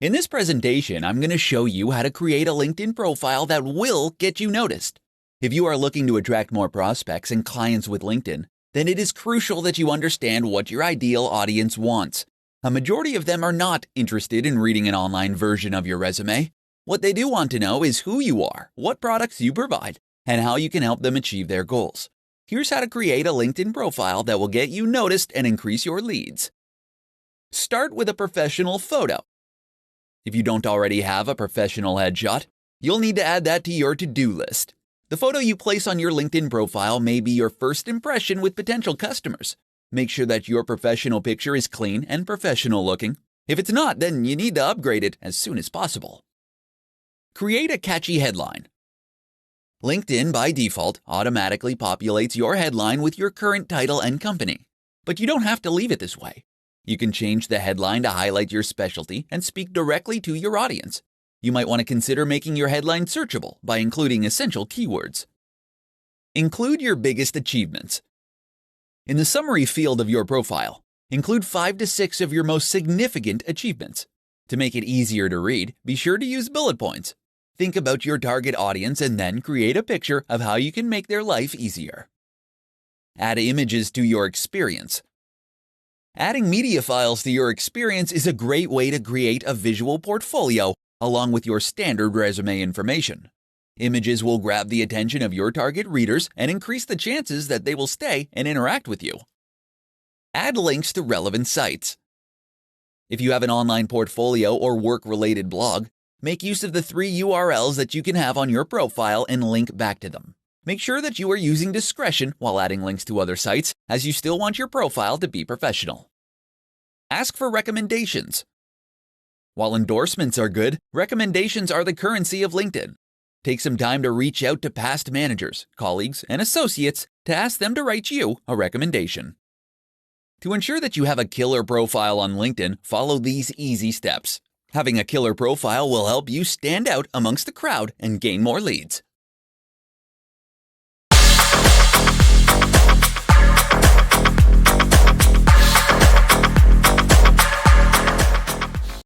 In this presentation, I'm going to show you how to create a LinkedIn profile that will get you noticed. If you are looking to attract more prospects and clients with LinkedIn, then it is crucial that you understand what your ideal audience wants. A majority of them are not interested in reading an online version of your resume. What they do want to know is who you are, what products you provide, and how you can help them achieve their goals. Here's how to create a LinkedIn profile that will get you noticed and increase your leads. Start with a professional photo. If you don't already have a professional headshot, you'll need to add that to your to-do list. The photo you place on your LinkedIn profile may be your first impression with potential customers. Make sure that your professional picture is clean and professional looking. If it's not, then you need to upgrade it as soon as possible. Create a catchy headline. LinkedIn, by default, automatically populates your headline with your current title and company. But you don't have to leave it this way. You can change the headline to highlight your specialty and speak directly to your audience. You might want to consider making your headline searchable by including essential keywords. Include your biggest achievements. In the summary field of your profile, include 5 to 6 of your most significant achievements. To make it easier to read, be sure to use bullet points. Think about your target audience and then create a picture of how you can make their life easier. Add images to your experience. Adding media files to your experience is a great way to create a visual portfolio along with your standard resume information. Images will grab the attention of your target readers and increase the chances that they will stay and interact with you. Add links to relevant sites. If you have an online portfolio or work-related blog, make use of the 3 URLs that you can have on your profile and link back to them. Make sure that you are using discretion while adding links to other sites, as you still want your profile to be professional. Ask for recommendations. While endorsements are good, recommendations are the currency of LinkedIn. Take some time to reach out to past managers, colleagues, and associates to ask them to write you a recommendation. To ensure that you have a killer profile on LinkedIn, follow these easy steps. Having a killer profile will help you stand out amongst the crowd and gain more leads.